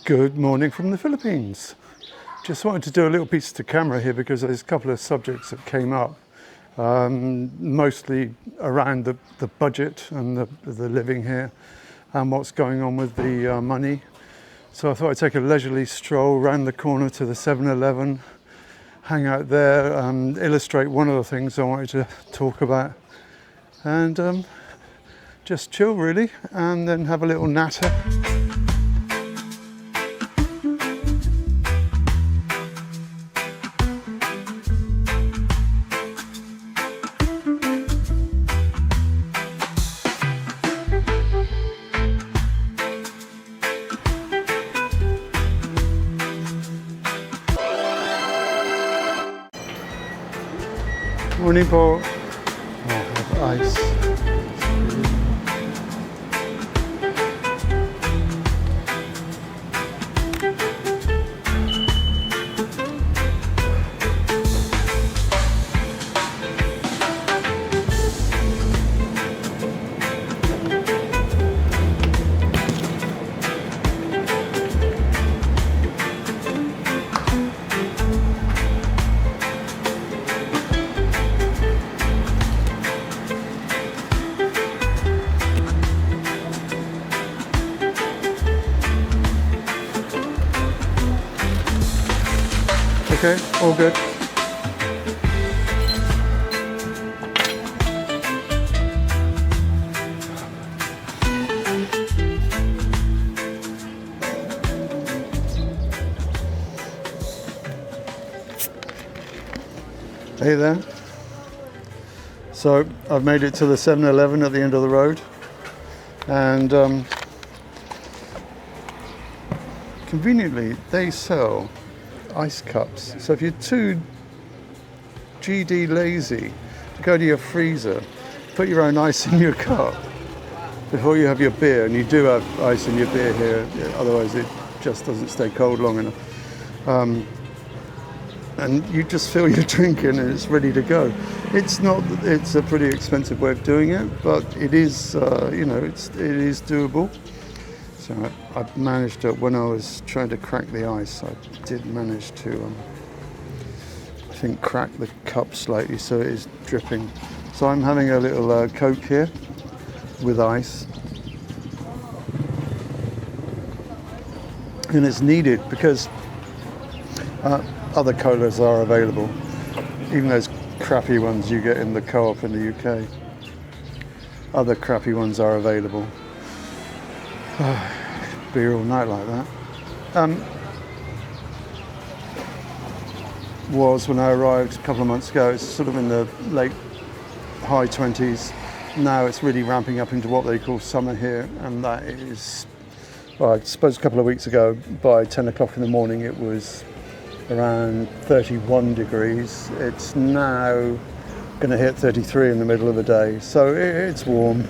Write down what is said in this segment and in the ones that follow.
Good morning from the Philippines. Just wanted to do a little piece to camera here because there's a couple of subjects that came up, mostly around the budget and the living here and what's going on with the money. So I thought I'd take a leisurely stroll around the corner to the 7-Eleven, hang out there, illustrate one of the things I wanted to talk about, and just chill really, and then have a little natter. Morning, Paul. Oh, I have ice. Okay, all good. Hey there. So I've made it to the 7-Eleven at the end of the road, and conveniently they sell ice cups. So if you're too GD lazy to go to your freezer, put your own ice in your cup before you have your beer, and you do have ice in your beer here, otherwise it just doesn't stay cold long enough. And you just fill your drink in and it's ready to go. It's a pretty expensive way of doing it, but it is, it is doable. So I managed to, when I was trying to crack the ice, I did manage to, I think, crack the cup slightly so it is dripping. So I'm having a little Coke here with ice. And it's needed because other colas are available, even those crappy ones you get in the Co-op in the UK. Other crappy ones are available. Beer all night like that. Was when I arrived a couple of months ago. It's sort of in the late high 20s. Now it's really ramping up into what they call summer here, and that is, well, I suppose a couple of weeks ago by 10 o'clock in the morning it was around 31 degrees. It's now going to hit 33 in the middle of the day, so it's warm.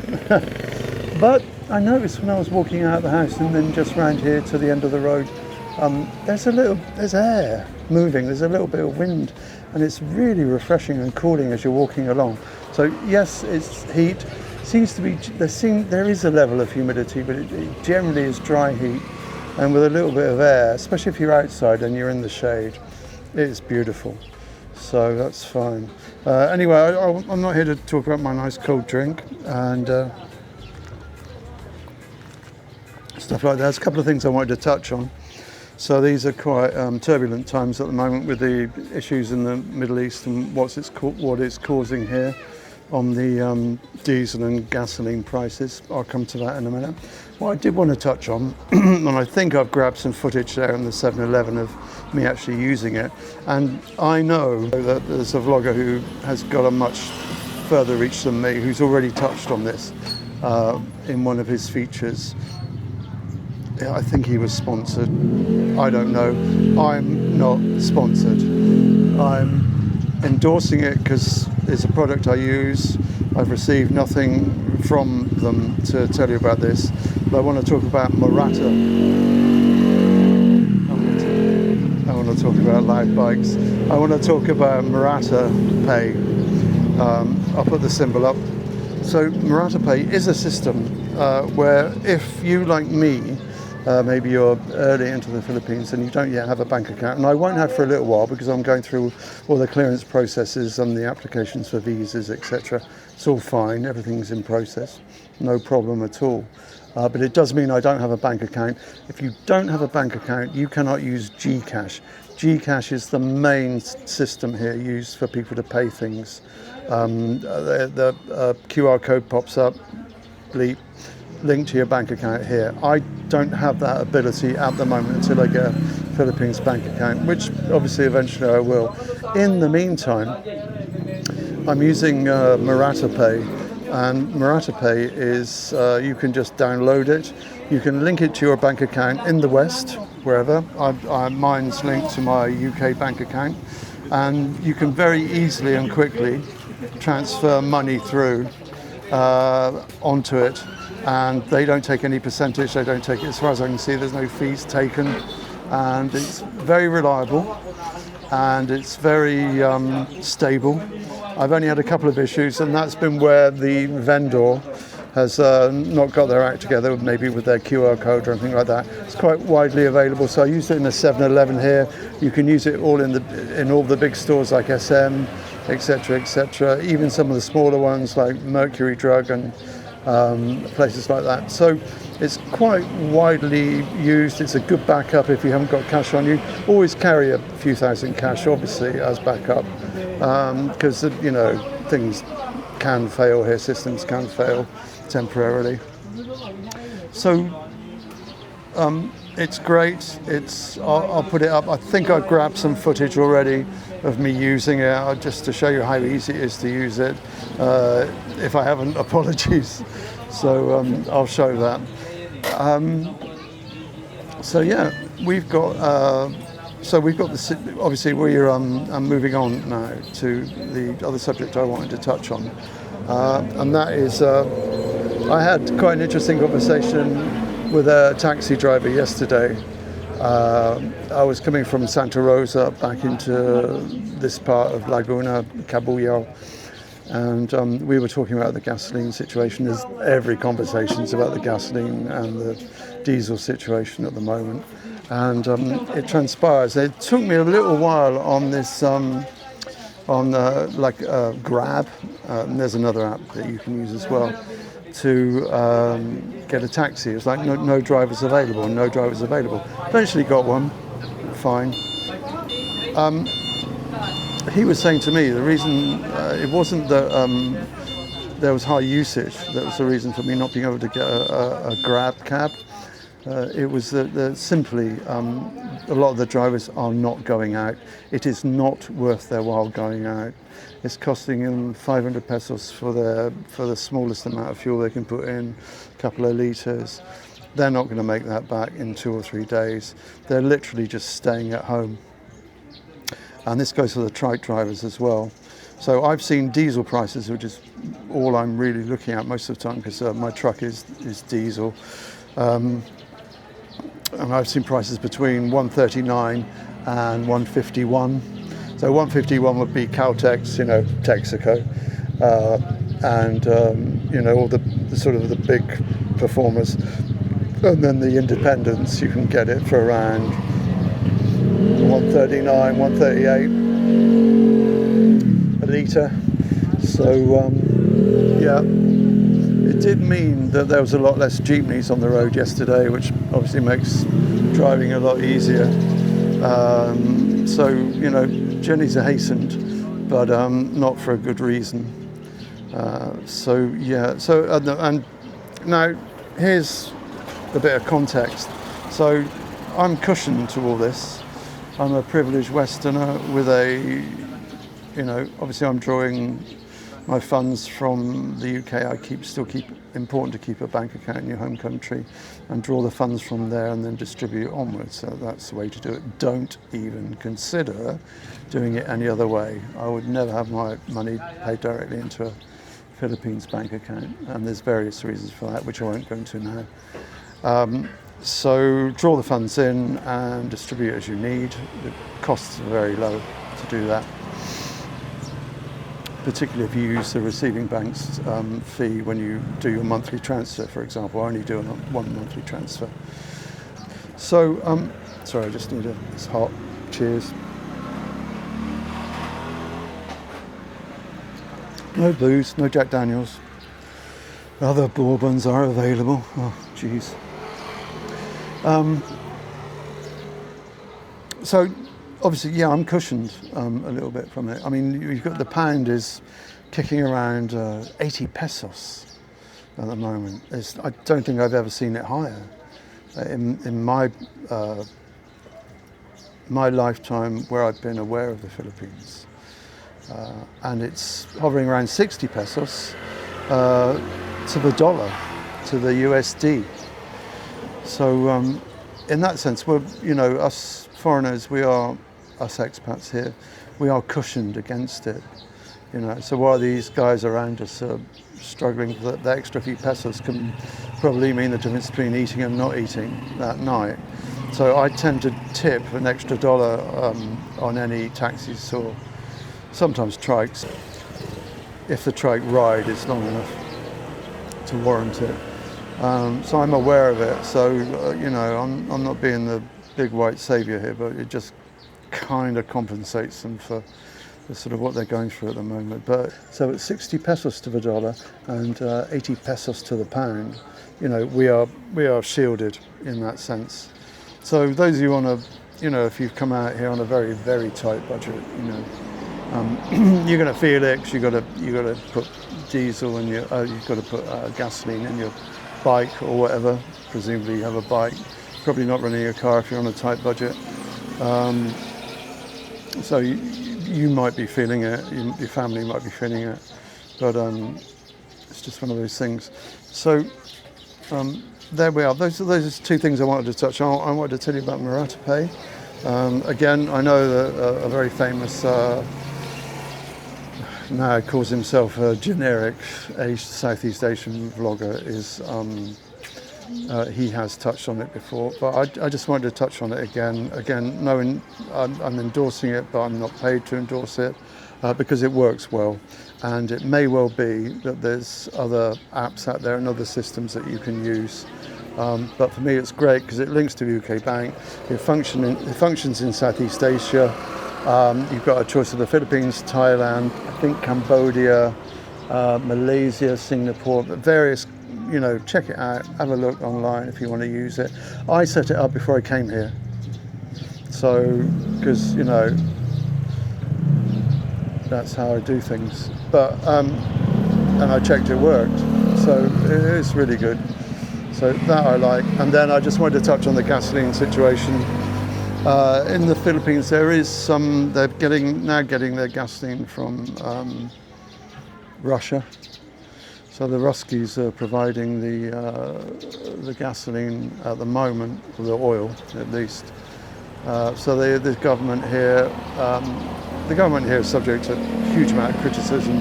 But I noticed when I was walking out of the house and then just round here to the end of the road, there's air moving, there's a little bit of wind, and it's really refreshing and cooling as you're walking along. So yes, it's heat. Seems to be, there is a level of humidity, but it generally is dry heat, and with a little bit of air, especially if you're outside and you're in the shade, it's beautiful. So that's fine. Anyway, I'm not here to talk about my nice cold drink and stuff like that. There's a couple of things I wanted to touch on. So these are quite turbulent times at the moment with the issues in the Middle East and what it's causing here on the diesel and gasoline prices. I'll come to that in a minute. What I did want to touch on, and I think I've grabbed some footage there in the 7-Eleven of me actually using it, and I know that there's a vlogger who has got a much further reach than me who's already touched on this in one of his features. I think he was sponsored. I don't know. I'm not sponsored. I'm endorsing it because it's a product I use. I've received nothing from them to tell you about this, but I want to talk about Murata. I want to talk about loud bikes. I want to talk about Murata Pay. I'll put the symbol up. So Murata Pay is a system where if you, like me, maybe you're early into the Philippines and you don't yet have a bank account, and I won't have for a little while because I'm going through all the clearance processes and the applications for visas, etc. It's all fine, everything's in process, no problem at all. But it does mean I don't have a bank account. If you don't have a bank account, you cannot use GCash. GCash is the main system here used for people to pay things. The QR code pops up, bleep, link to your bank account here. I don't have that ability at the moment until I get a Philippines bank account, which obviously eventually I will. In the meantime, I'm using MurataPay. And MurataPay is, you can just download it. You can link it to your bank account in the West, wherever. Mine's linked to my UK bank account. And you can very easily and quickly transfer money through onto it. And they don't take any percentage, they don't take it, as far as I can see, there's no fees taken. And it's very reliable and it's very stable. I've only had a couple of issues, and that's been where the vendor has not got their act together, maybe with their QR code or anything like that. It's quite widely available, so I used it in a 7-Eleven here. You can use it all in all the big stores like SM, etc., etc. Even some of the smaller ones like Mercury Drug and places like that. So it's quite widely used. It's a good backup if you haven't got cash on you. Always carry a few thousand cash, obviously, as backup, because you know, things can fail here, systems can fail temporarily. So it's great. I'll put it up. I think I've grabbed some footage already of me using it, just to show you how easy it is to use it. If I haven't, apologies. So I'll show that. So yeah, we've got this. Obviously, I'm moving on now to the other subject I wanted to touch on, and that is I had quite an interesting conversation with a taxi driver yesterday. I was coming from Santa Rosa back into this part of Laguna, Cabuyao, and we were talking about the gasoline situation. As every conversation's about the gasoline and the diesel situation at the moment. And it transpires. It took me a little while on this, Grab. And there's another app that you can use as well to get a taxi. It's like no drivers available, no drivers available. Eventually got one, fine. He was saying to me the reason it wasn't that there was high usage that was the reason for me not being able to get a Grab cab. It was that simply a lot of the drivers are not going out. It is not worth their while going out. It's costing them 500 pesos for the smallest amount of fuel they can put in, a couple of litres. They're not going to make that back in 2 or 3 days. They're literally just staying at home. And this goes for the trike drivers as well. So I've seen diesel prices, which is all I'm really looking at most of the time, because my truck is diesel. And I've seen prices between 139 and 151. So 151 would be Caltex, Texaco, and all the sort of the big performers. And then the independents, you can get it for around 139, 138 a litre. So yeah, it did mean that there was a lot less jeepneys on the road yesterday, which obviously makes driving a lot easier. So journeys are hastened, but not for a good reason. So and now here's a bit of context. So I'm cushioned to all this. I'm a privileged Westerner with obviously I'm drawing my funds from the UK. Still keep important to keep a bank account in your home country and draw the funds from there and then distribute onwards. So that's the way to do it. Don't even consider doing it any other way. I would never have my money paid directly into a Philippines bank account, and there's various reasons for that, which I won't go into now. So draw the funds in and distribute as you need. The costs are very low to do that, particularly if you use the receiving bank's fee when you do your monthly transfer, for example. I only do one monthly transfer. So, sorry, I just need it's hot. Cheers. No booze, no Jack Daniels. Other bourbons are available. Oh, jeez. So, obviously, yeah, I'm cushioned a little bit from it. I mean, you've got the pound is kicking around 80 pesos at the moment. I don't think I've ever seen it higher in my lifetime where I've been aware of the Philippines. And it's hovering around 60 pesos to the dollar, to the USD. So in that sense, we're, us foreigners, us expats here, we are cushioned against it. So while these guys around us are struggling, the extra few pesos can probably mean the difference between eating and not eating that night. So I tend to tip an extra dollar on any taxis or sometimes trikes, if the trike ride is long enough to warrant it. So I'm aware of it. So I'm not being the big white saviour here, but it just kind of compensates them for the sort of what they're going through at the moment. But so it's 60 pesos to the dollar and 80 pesos to the pound. We are shielded in that sense. So those of you on if you've come out here on a very, very tight budget, you're going to feel it because you got to put diesel in you've got to put gasoline in your bike or whatever. Presumably you have a bike. Probably not running a car if you're on a tight budget. So you might be feeling it. Your family might be feeling it, but it's just one of those things. So there we are. Those are two things I wanted to touch on. I wanted to tell you about Moratopay. Again, I know that a very famous. Now calls himself a generic Southeast Asian vlogger is he has touched on it before, but I just wanted to touch on it again knowing I'm endorsing it, but I'm not paid to endorse it because it works well, and it may well be that there's other apps out there and other systems that you can use, but for me it's great because it links to UK Bank. It functions in Southeast Asia. You've got a choice of the Philippines, Thailand, I think Cambodia, Malaysia, Singapore, various, check it out, have a look online if you want to use it. I set it up before I came here. So, because, that's how I do things. But, and I checked it worked. So it's really good. So that I like. And then I just wanted to touch on the gasoline situation. In the Philippines, there is they're now getting their gasoline from Russia. So the Ruskies are providing the gasoline at the moment, or the oil at least. So the government here is subject to a huge amount of criticism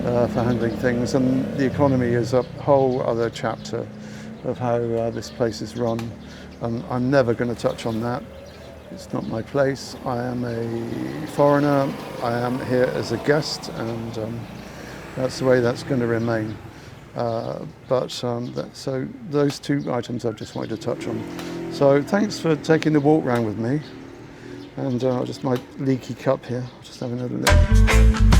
for handling things, and the economy is a whole other chapter of how this place is run. I'm never going to touch on that. It's not my place. I am a foreigner. I am here as a guest, and that's the way that's going to remain. So those two items I just wanted to touch on. So thanks for taking the walk round with me. And just my leaky cup here. Just having a look.